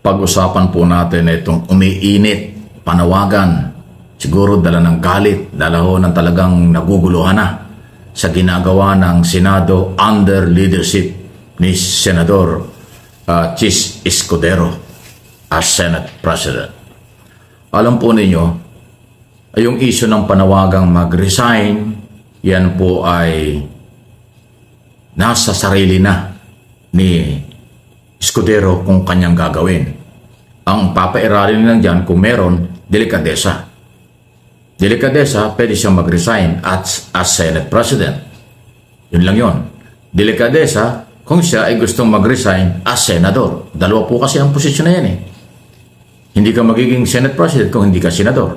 pag-usapan po natin itong umiinit, panawagan, siguro dala ng galit, dala ho ng talagang naguguluhan na sa ginagawa ng Senado under leadership ni Senador Chis Escudero as Senate President. Alam po ninyo, yung issue ng panawagang mag-resign, yan po ay nasa sarili na ni Escudero kung kanyang gagawin. Ang papairalin lang dyan kung meron, delikadesa. Delikadesa, pwede siyang mag-resign as Senate President. Yun lang yun. Delikadesa, kung siya ay gustong mag-resign as Senador. Dalawa po kasi ang posisyon na yan eh. Hindi ka magiging Senate President kung hindi ka Senador.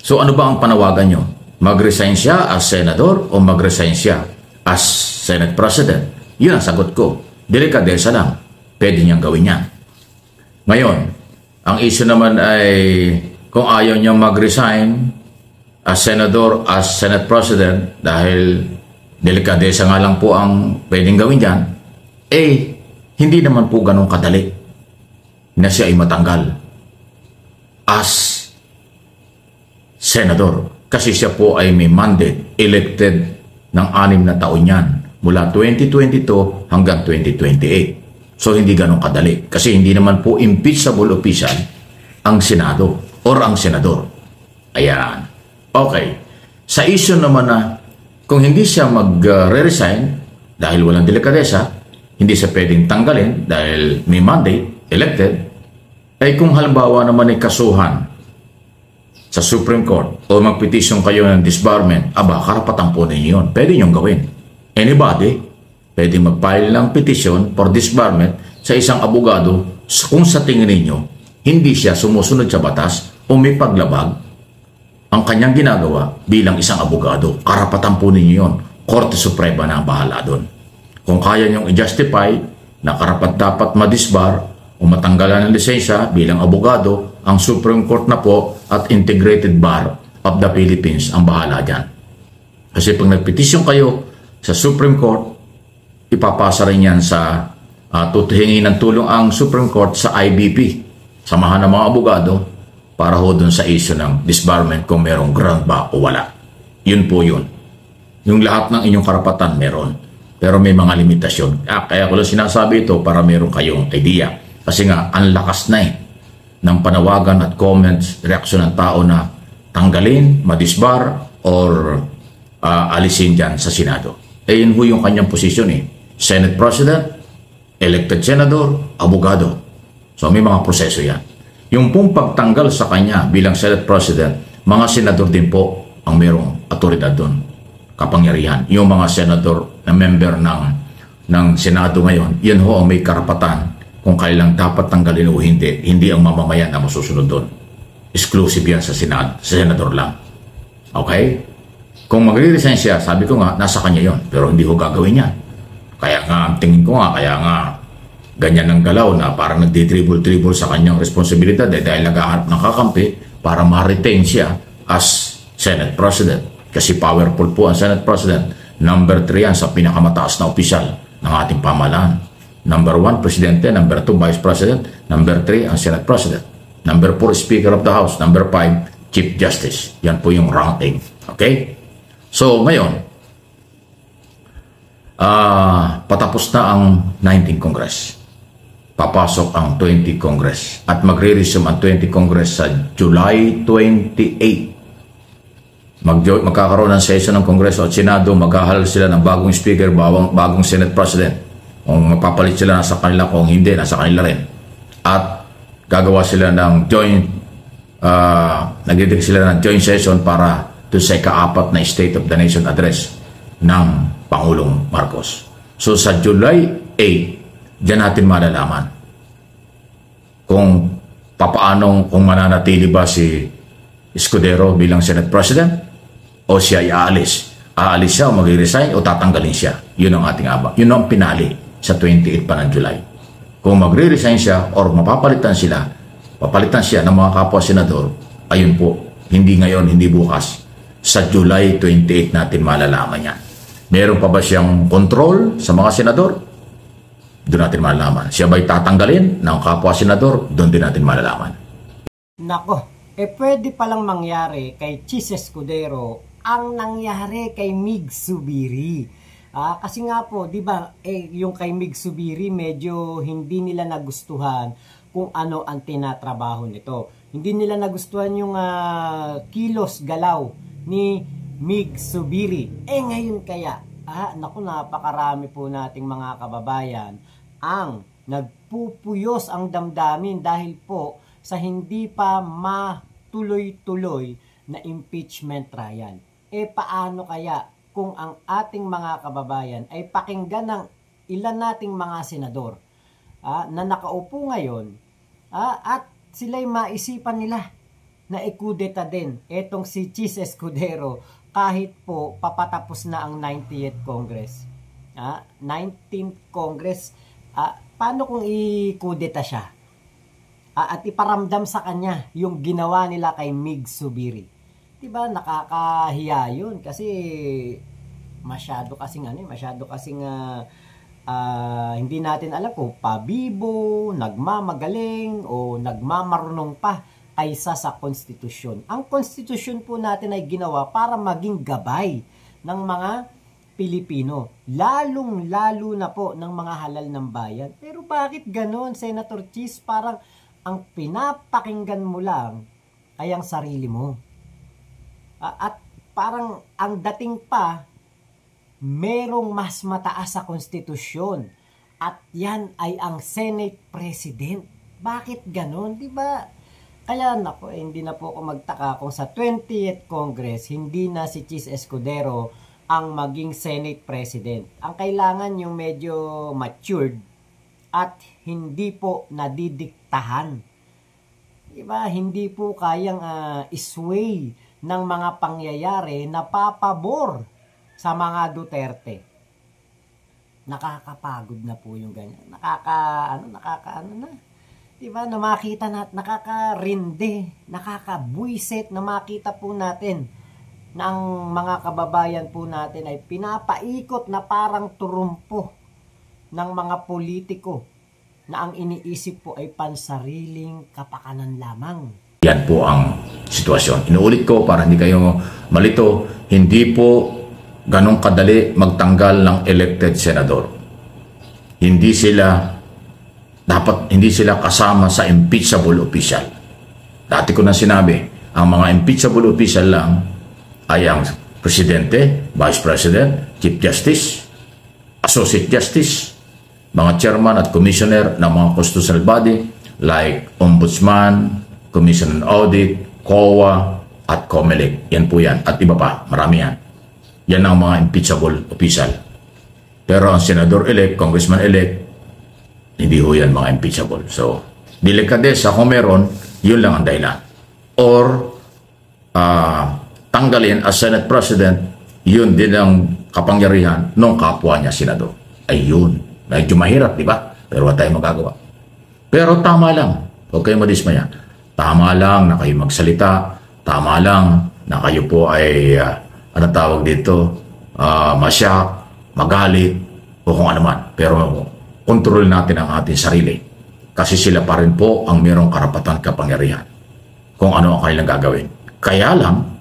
So ano ba ang panawagan nyo? Mag-resign siya as Senador o mag-resign siya as Senate President? Yun ang sagot ko. Delikadesa lang. Pwede niyang gawin yan. Ngayon, ang issue naman ay kung ayaw niyang mag-resign as Senador, as Senate President, dahil delikadesa nga lang po ang pwedeng gawin dyan, eh, hindi naman po ganun kadali na siya ay matanggal as Senador. Kasi siya po ay may mandate, elected ng 6 na taon yan, mula 2022 hanggang 2028. So, hindi ganun kadali. Kasi hindi naman po impeachable official ang Senado or ang Senador. Ayan. Okay. Sa issue naman na kung hindi siya mag-resign dahil walang delikadesa, hindi siya pwedeng tanggalin dahil may mandate, elected, ay kung halimbawa naman ay kasuhan sa Supreme Court o mag-petition kayo ng disbarment, karapatan po ninyo yun. Pwede niyong gawin. Anybody, pwede mag-file ng petition for disbarment sa isang abogado kung sa tingin ninyo hindi siya sumusunod sa batas o may paglabag ang kanyang ginagawa bilang isang abogado. Karapatan po ninyo yun. Korte Suprema na ang bahala doon. Kung kaya niyong i-justify na karapat-dapat madisbar o matanggalan ng lisensya bilang abogado, ang Supreme Court na po at Integrated Bar of the Philippines ang bahala dyan. Kasi pag nagpetisyon kayo sa Supreme Court, ipapasa rin yan sa tutuhingi ng tulong ang Supreme Court sa IBP, samahan ng mga abogado, para ho dun sa issue ng disbarment kung merong ground ba o wala. Yun po yun. Yung lahat ng inyong karapatan meron. Pero may mga limitasyon. Kaya ko lang sinasabi ito para meron kayong idea. Kasi nga, ang lakas na ng panawagan at comments, reaksyon ng tao na tanggalin, madisbar, or alisin dyan sa Senado. Yun ho yung kanyang posisyon Senate President, elected Senador, abogado. So may mga proseso yan. Yung pong pagtanggal sa kanya bilang Senate President, mga senador din po ang merong otoridad doon, kapangyarihan. Yung mga senador na member ng Senado ngayon, yan ho ang may karapatan kung kailang dapat tanggalin o hindi. Hindi ang mamamayan na masusunod doon. Exclusive yan sa Senado, sa senador lang. Okay? Kung magre-resign siya, sabi ko nga, nasa kanya yon, pero hindi ko gagawin yan. Kaya nga, tingin ko nga, kaya nga, ganyan ang galaw na parang nagdi-dribble-dribble sa kanyang responsibilidad dahil naghahanap ng kakampi para ma-retain siya as Senate President. Kasi powerful po ang Senate President. Number 3 yan sa pinakamataas na opisyal ng ating pamahalaan. Number 1, Presidente. Number 2, Vice President. Number 3, ang Senate President. Number 4, Speaker of the House. Number 5, Chief Justice. Yan po yung ranking. Okay? So, ngayon, patapos na ang 19th Congress. Papasok ang 20th Congress at magre-resume ang 20th Congress sa July 28. Magkakaroon ng session ng Kongreso at Senado, maghahalal sila ng bagong speaker, bagong Senate President. Kung mapapalit sila nasa kanila, kung hindi, nasa kanila rin. At gagawa sila ng nagdidig sila ng joint session para to sa ika-4 na State of the Nation Address ng Pangulong Marcos. So sa July 8, diyan natin malalaman kung papaanong, kung mananatili ba si Escudero bilang Senate President o siya ay aalis. Aalis siya o mag-resign o tatanggalin siya. Yun ang ating aba. Yun ang pinali sa 28 pa ng July. Kung magre-resign siya or papalitan siya ng mga kapwa senador, ayun po, hindi ngayon, hindi bukas. Sa July 28 natin malalaman yan. Meron pa ba siyang control sa mga senador? Doon natin malalaman. Siya ba'y tatanggalin ng kapwa senador? Doon din natin malalaman. Nako, pwede palang mangyari kay Chis Escudero ang nangyari kay Mig Zubiri. Kasi nga po, di ba, yung kay Mig Zubiri medyo hindi nila nagustuhan kung ano ang tinatrabaho nito. Hindi nila nagustuhan yung kilos galaw ni Mig Zubiri. Ngayon kaya, naku, napakarami po nating mga kababayan ang nagpupuyos ang damdamin dahil po sa hindi pa matuloy-tuloy na impeachment trial. Paano kaya kung ang ating mga kababayan ay pakinggan ng ilan nating mga senador na nakaupo ngayon at sila'y maisipan nila na ikudeta din etong si Chis Escudero kahit po papatapos na ang 90th Congress. 19th Congress, paano kung ikudeta siya? At iparamdam sa kanya yung ginawa nila kay Mig Zubiri. Diba, nakakahiya yun kasi masyado kasing hindi natin alam kung pabibo, nagmamagaling o nagmamarunong pa kaysa sa konstitusyon. Ang konstitusyon po natin ay ginawa para maging gabay ng mga Pilipino, lalong-lalo na po ng mga halal ng bayan. Pero bakit ganon, Senator Chis? Parang ang pinapakinggan mo lang ay ang sarili mo. At parang ang dating pa, merong mas mataas sa konstitusyon. At yan ay ang Senate President. Bakit ganon? Diba? Kaya nako, hindi na po ako magtaka kung sa 20th Congress, hindi na si Chis Escudero ang maging Senate President. Ang kailangan yung medyo matured at hindi po nadidiktahan. Diba? Hindi po kayang isway ng mga pangyayari na papabor sa mga Duterte. Nakakapagod na po yung ganyan. Nakakaano na. Diba? Na makita natin, nakakarinde, nakakabuisit na makita po natin na ang mga kababayan po natin ay pinapaikot na parang turumpo ng mga politiko na ang iniisip po ay pansariling kapakanan lamang. Yan po ang sitwasyon. Inuulit ko para hindi kayo malito, hindi po ganong kadali magtanggal ng elected senador. Hindi sila kasama sa impeachable official. Dati ko na sinabi, ang mga impeachable official lang ay ang Presidente, Vice President, Chief Justice, Associate Justice, mga chairman at commissioner ng mga constitutional body like Ombudsman, Commission on Audit, COA, at COMELEC. Yan po yan. At iba pa, marami yan. Yan ang mga impeachable official. Pero ang senador-elect, congressman-elect, hindi ho yan mga impeachable. So, delikadesa kung meron, yun lang ang dahilan. Or, tanggalin as Senate President, yun din ang kapangyarihan ng kapwa niya, senador. Ayun. Medyo mahirap, di ba? Pero wala tayong magagawa. Pero tama lang. Huwag kayong madismaya. Tama lang na kayo magsalita. Tama lang na kayo po ay, masyak, magalit, o kung ano man. Pero kontrol natin ang ating sarili. Kasi sila pa rin po ang mayroong karapatan kapangyarihan kung ano ang kanilang gagawin. Kaya lang,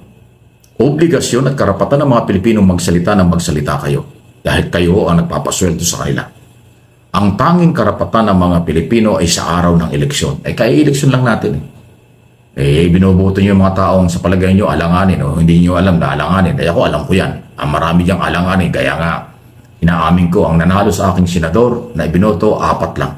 obligasyon at karapatan ng mga Pilipino magsalita ng magsalita kayo. Dahil kayo ang nagpapasweldo sa kanila. Ang tanging karapatan ng mga Pilipino ay sa araw ng eleksyon. Kaya eleksyon lang natin. Binubuto niyo yung mga taong sa palagay niyo alanganin o hindi niyo alam na alanganin. Ako alam ko yan. Ang marami diyang alanganin. Kaya nga, inaamin ko ang nanalo sa aking senador na ibinoto, 4 lang.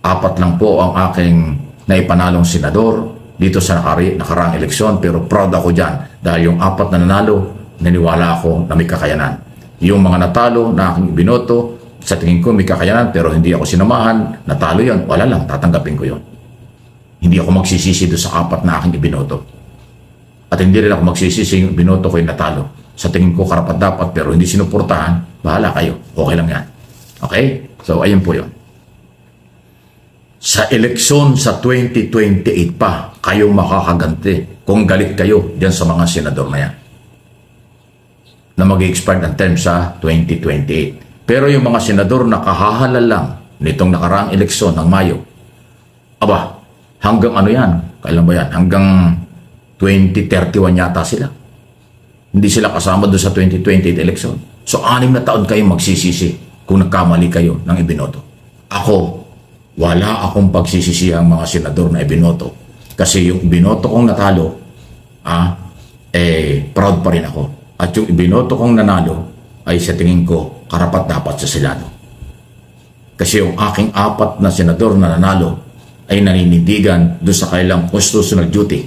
4 lang po ang aking naipanalong senador dito sa nakaraang eleksyon. Pero proud ako dyan dahil yung 4 na nanalo, naniwala ako na may kakayanan. Yung mga natalo na aking ibinoto, sa tingin ko may kakayanan pero hindi ako sinamahan, natalo yon, wala lang, tatanggapin ko yon. Hindi ako magsisisi doon sa 4 na aking ibinoto. At hindi rin ako magsisisi yung binoto ko yung natalo. Sa tingin ko karapat dapat pero hindi sinuportahan, bahala kayo. Okay lang yan. Okay? So, ayun po yun. Sa eleksyon sa 2028 pa, kayong makakaganti kung galit kayo diyan sa mga senador na yan. Na mag-expire ang term sa 2028. Pero yung mga senador na kahahalal lang nitong nakaraang eleksyon ng Mayo. Aba, hanggang ano yan? Kailan ba yan? Hanggang 2031 yata sila. Hindi sila kasama doon sa 2028 election. So, 6 na taon kayo magsisisi kung nagkamali kayo ng ibinoto. Ako, wala akong pagsisisiyang mga senador na ibinoto. Kasi yung ibinoto kong natalo, proud pa rin ako. At yung ibinoto kong nanalo, ay sa tingin ko, karapat dapat sa Senado. Kasi yung aking 4 na senador na nanalo, ay naninindigan doon sa kailang constitutional duty.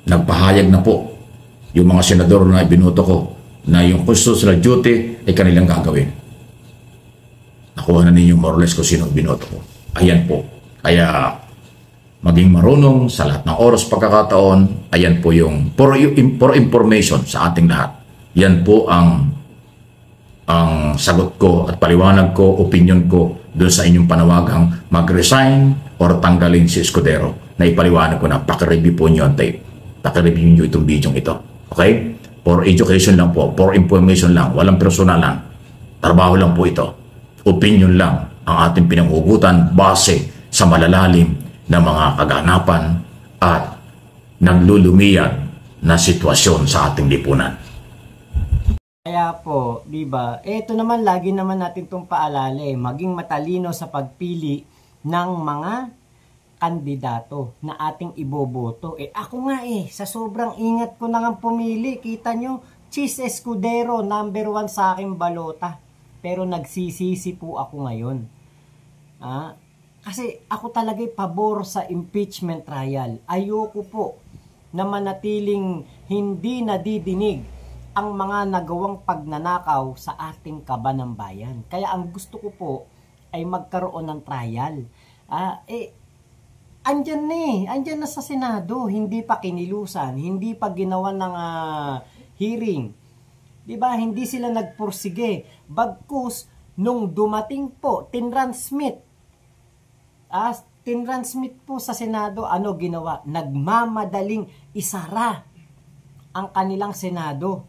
Nagpahayag na po yung mga senador na ibinoto ko na yung constitutional duty ay kanilang gagawin. Nakuha na ninyo more or less kung sino binoto ko. Ayan po. Kaya maging marunong sa lahat ng oras pagkakataon, ayan po yung for information sa ating lahat. Yan po ang sagot ko at paliwanag ko, opinion ko doon sa inyong panawagang mag-resign or tanggalin si Escudero. Na ipaliwanag ko na, pakireview po nyo ang tape. Pakireview nyo itong video ito. Okay? For education lang po, for information lang, walang personalan. Trabaho lang po ito. Opinion lang ang ating pinanghugutan base sa malalalim na mga kaganapan at naglulumiyag na sitwasyon sa ating lipunan. Kaya po, di ba? Ito naman lagi naman natin itong paalala, maging matalino sa pagpili ng mga kandidato na ating iboboto. Ako nga sa sobrang ingat ko na nga pumili, kita nyo, Chis Escudero, number 1 sa aking balota. Pero nagsisisi po ako ngayon. Kasi ako talaga'y pabor sa impeachment trial. Ayoko po na manatiling hindi nadidinig ang mga nagawang pagnanakaw sa ating kaban ng bayan. Kaya ang gusto ko po ay magkaroon ng trial. Andyan na sa Senado, hindi pa kinilusan, hindi pa ginawa ng hearing. Diba, hindi sila nagpursige. Bagkus, nung dumating po, tinransmit po sa Senado, ano ginawa? Nagmamadaling isara ang kanilang Senado.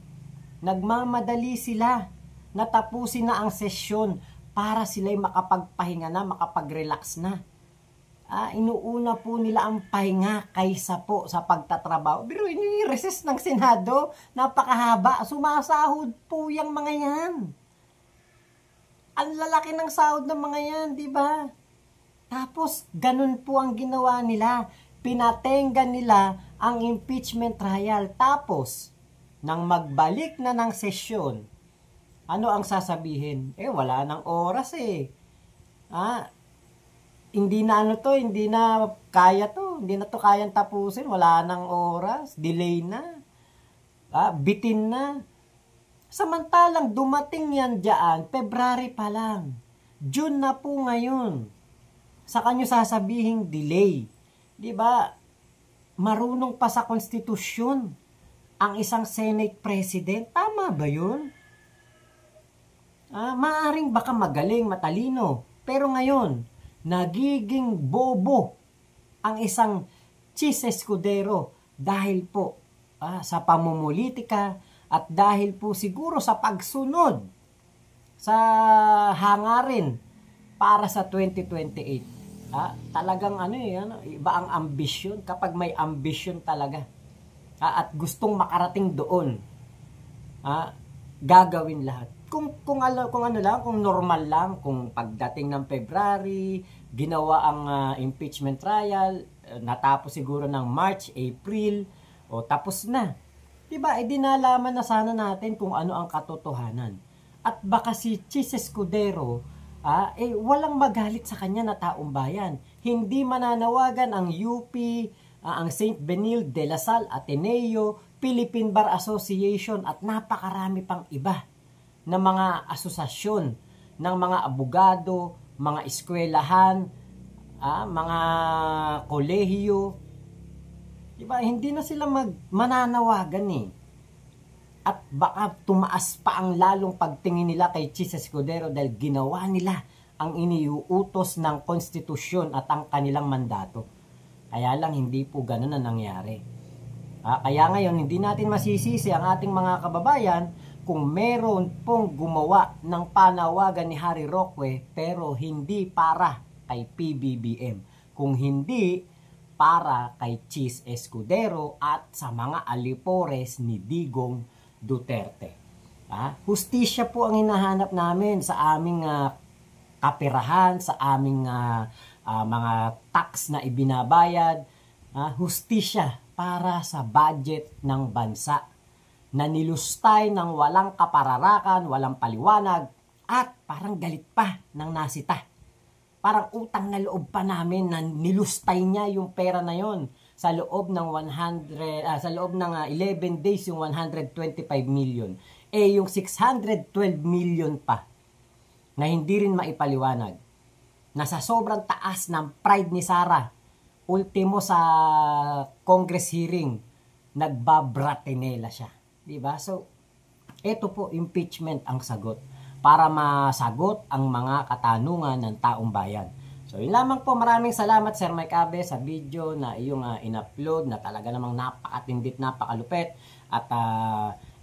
Nagmamadali sila. Natapusin na ang sesyon para sila'y makapagpahinga na, makapag-relax na. Inuuna po nila ang pahinga kaysa po sa pagtatrabaho. Pero ini-recess ng Senado, napakahaba. Sumasahod po yung mga yan. Ang lalaki ng sahod ng mga yan, di ba? Tapos, ganun po ang ginawa nila. Pinatenga nila ang impeachment trial. Tapos, nang magbalik na ng sesyon, ano ang sasabihin? Wala nang oras hindi na hindi na kaya to. Hindi na to kayang tapusin. Wala nang oras. Delay na. Bitin na. Samantalang dumating yan dyan, February pa lang. June na po ngayon. Sa kanyo sasabihin delay. Diba? Marunong pa sa konstitusyon ang isang Senate President. Tama ba yun? Maaring baka magaling, matalino. Pero ngayon, nagiging bobo ang isang Chis Escudero dahil po sa pamumulitika at dahil po siguro sa pagsunod sa hangarin para sa 2028. Talagang iba ang ambisyon kapag may ambisyon talaga. At gustong makarating doon. Gagawin lahat. Kung normal lang, kung pagdating ng February, ginawa ang impeachment trial, natapos siguro ng March, April, tapos na. Diba, dinalaman na sana natin kung ano ang katotohanan. At baka si Chis Escudero, walang magalit sa kanya na taong bayan. Hindi mananawagan ang UP, ang St. Benil de la Salle, Ateneo, Philippine Bar Association at napakarami pang iba na mga asosasyon ng mga abogado, mga eskwelahan, mga kolehiyo. Diba? Hindi na sila mananawagan At baka tumaas pa ang lalong pagtingin nila kay Chis Escudero dahil ginawa nila ang iniuutos ng konstitusyon at ang kanilang mandato. Kaya lang hindi po ganun na nangyari. Kaya ngayon hindi natin masisisi ang ating mga kababayan kung meron pong gumawa ng panawagan ni Harry Roque pero hindi para kay PBBM, kung hindi para kay Chis Escudero at sa mga alipores ni Digong Duterte. Hustisya po ang hinahanap namin sa aming kaperahan, sa aming mga tax na ibinabayad. Hustisya para sa budget ng bansa na nilustay ng walang kapararakan, walang paliwanag, at parang galit pa ng nasita. Parang utang na loob pa namin na nilustay niya yung pera na yon sa loob ng 11 days yung 125 million. Yung 612 million pa na hindi rin maipaliwanag. Na sa sobrang taas ng pride ni Sara, ultimo sa Congress hearing, nagbabratinela siya. Diba? So, ito po, impeachment ang sagot para masagot ang mga katanungan ng taong bayan. So, yun lamang po. Maraming salamat, Sir Mike Abe, sa video na iyong in-upload na talaga namang napakatindit, napakalupit. At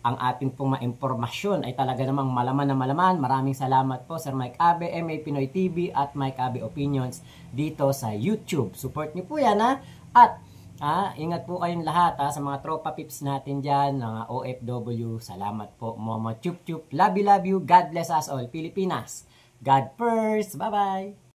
ang ating pong ma-impormasyon ay talaga namang malaman na malaman. Maraming salamat po, Sir Mike Abe, MA Pinoy TV at Mike Abe Opinions dito sa YouTube. Support niyo po yan, ha? At ingat po kayong lahat sa mga tropa pips natin dyan, mga OFW. Salamat po, Momo Chup Chup. Love you, love you. God bless us all. Pilipinas. God first. Bye-bye.